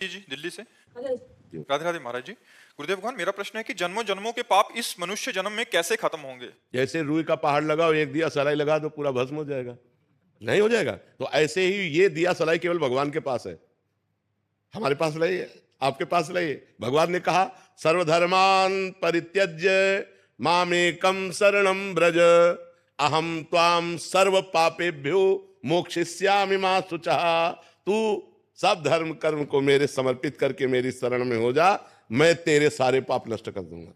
जी दिल्ली से। अरे राधे राधे महाराज जी। गुरुदेव भगवान, मेरा प्रश्न है कि जन्मों जन्मों के पाप इस मनुष्य जन्म में कैसे खत्म होंगे? जैसे रुई का पहाड़ लगाओ, एक दिया सलाई लगा दो, पूरा भस्म हो जाएगा? नहीं हो जाएगा। तो ऐसे ही ये दिया सलाई केवल भगवान के पास है, हमारे पास नहीं है, आपके पास नहीं है। भगवान ने कहा सर्वधर्मान परित्यज्य मामेकम शरणम ब्रज अहम त्वाम सर्व पापेभ्यो मोक्षयिष्यामि मा शुचः। तू सब धर्म कर्म को मेरे समर्पित करके मेरी शरण में हो जा, मैं तेरे सारे पाप नष्ट कर दूंगा।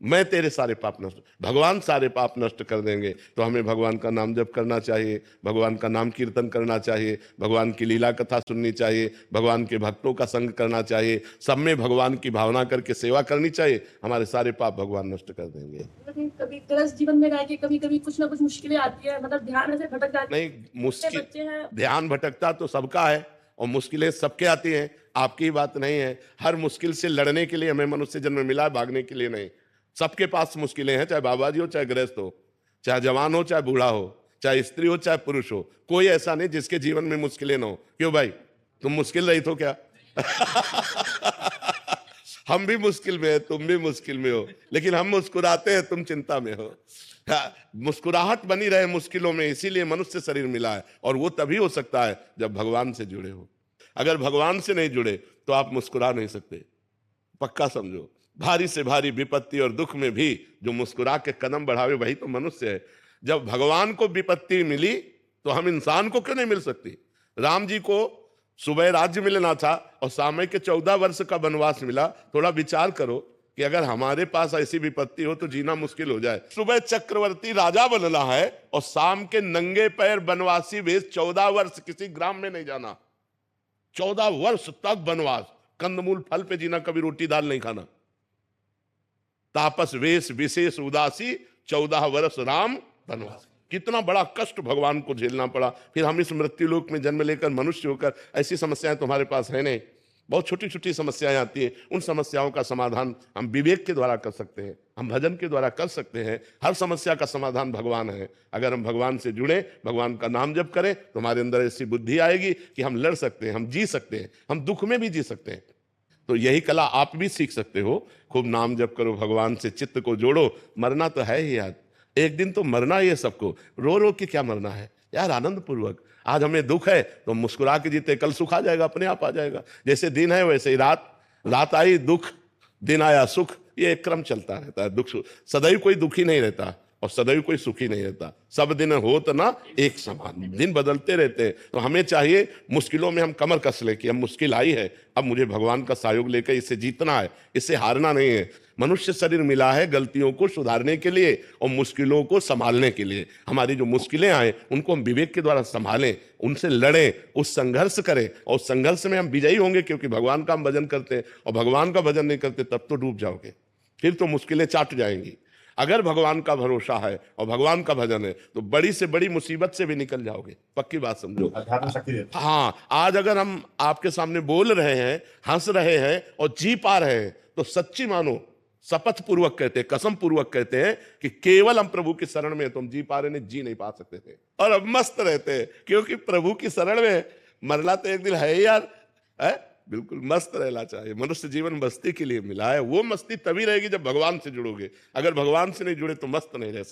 मैं तेरे सारे पाप नष्ट, भगवान सारे पाप नष्ट कर देंगे। तो हमें भगवान का नाम जप करना चाहिए, भगवान का नाम कीर्तन करना चाहिए, भगवान की लीला कथा सुननी चाहिए, भगवान के भक्तों का संग करना चाहिए, सब में भगवान की भावना करके सेवा करनी चाहिए। हमारे सारे पाप भगवान नष्ट कर देंगे। कभी ग्रस्त जीवन में रह के कभी कभी कुछ ना कुछ मुश्किलें आती है, मतलब ध्यान ऐसे भटक जाती है। नहीं, मुश्किल बच्चे हैं, ध्यान भटकता तो सबका है और मुश्किलें सबके आती हैं, आपकी ही बात नहीं है। हर मुश्किल से लड़ने के लिए हमें मनुष्य जन्म मिला है, भागने के लिए नहीं। सबके पास मुश्किलें हैं, चाहे बाबा जी हो, चाहे गृहस्थ हो, चाहे जवान हो, चाहे बूढ़ा हो, चाहे स्त्री हो, चाहे पुरुष हो। कोई ऐसा नहीं जिसके जीवन में मुश्किलें ना हो। क्यों भाई, तुम मुश्किल रही तो क्या? हम भी मुश्किल में है, तुम भी मुश्किल में हो, लेकिन हम मुस्कुराते हैं, तुम चिंता में हो। मुस्कुराहट बनी रहे मुश्किलों में, इसीलिए मनुष्य शरीर मिला है। और वो तभी हो सकता है जब भगवान से जुड़े हो। अगर भगवान से नहीं जुड़े तो आप मुस्कुरा नहीं सकते, पक्का समझो। भारी से भारी विपत्ति और दुख में भी जो मुस्कुरा के कदम बढ़ावे वही तो मनुष्य है। जब भगवान को विपत्ति मिली तो हम इंसान को क्यों नहीं मिल सकती? राम जी को सुबह राज्य मिलना था और सामय के 14 वर्ष का वनवास मिला। थोड़ा विचार करो कि अगर हमारे पास ऐसी विपत्ति हो तो जीना मुश्किल हो जाए। सुबह चक्रवर्ती राजा बनना है और शाम के नंगे पैर वनवासी वेश 14 वर्ष किसी ग्राम में नहीं जाना। 14 वर्ष तक वनवास, कंदमूल फल पे जीना, कभी रोटी दाल नहीं खाना। तापस वेश विशेष उदासी 14 वर्ष राम वनवास। कितना बड़ा कष्ट भगवान को झेलना पड़ा। फिर हम इस मृत्यु लोक में जन्म लेकर मनुष्य होकर, ऐसी समस्याएं तुम्हारे पास है नहीं। बहुत छोटी छोटी समस्याएं आती हैं, उन समस्याओं का समाधान हम विवेक के द्वारा कर सकते हैं, हम भजन के द्वारा कर सकते हैं। हर समस्या का समाधान भगवान है। अगर हम भगवान से जुड़े, भगवान का नाम जप करें तो हमारे अंदर ऐसी बुद्धि आएगी कि हम लड़ सकते हैं, हम जी सकते हैं, हम दुख में भी जी सकते हैं। तो यही कला आप भी सीख सकते हो। खूब नाम जप करो, भगवान से चित्त को जोड़ो। मरना तो है ही यार, एक दिन तो मरना ही है सबको। रो रो के क्या मरना है यार, आनंद पूर्वक। आज हमें दुख है तो मुस्कुरा के जीते, कल सुख आ जाएगा, अपने आप आ जाएगा। जैसे दिन है वैसे ही रात, रात आई दुख, दिन आया सुख, ये एक क्रम चलता रहता है। दुख सदैव कोई दुखी नहीं रहता और सदैव कोई सुखी नहीं रहता। सब दिन होत ना एक समान, दिन बदलते रहते हैं। तो हमें चाहिए मुश्किलों में हम कमर कस ले कि अब मुश्किल आई है, अब मुझे भगवान का सहयोग लेकर इससे जीतना है, इससे हारना नहीं है। मनुष्य शरीर मिला है गलतियों को सुधारने के लिए और मुश्किलों को संभालने के लिए। हमारी जो मुश्किलें आए उनको हम विवेक के द्वारा संभालें, उनसे लड़ें, उस संघर्ष करें और संघर्ष में हम विजयी होंगे। क्योंकि भगवान का हम भजन करते हैं और भगवान का भजन नहीं करते तब तो डूब जाओगे, फिर तो मुश्किलें चाट जाएंगी। अगर भगवान का भरोसा है और भगवान का भजन है तो बड़ी से बड़ी मुसीबत से भी निकल जाओगे, पक्की बात समझो। हाँ, आज अगर हम आपके सामने बोल रहे हैं, हंस रहे हैं और जी पा रहे हैं तो सच्ची मानो, शपथ पूर्वक कहते हैं, कसम पूर्वक कहते हैं कि केवल हम प्रभु की शरण में तुम जी पा रहे, नहीं जी नहीं पा सकते थे। और अब मस्त रहते हैं क्योंकि प्रभु की शरण में मरना तो एक दिन है ही यार, है? बिल्कुल मस्त रहना चाहिए। मनुष्य जीवन मस्ती के लिए मिला है। वो मस्ती तभी रहेगी जब भगवान से जुड़ोगे। अगर भगवान से नहीं जुड़े तो मस्त नहीं रह सकते।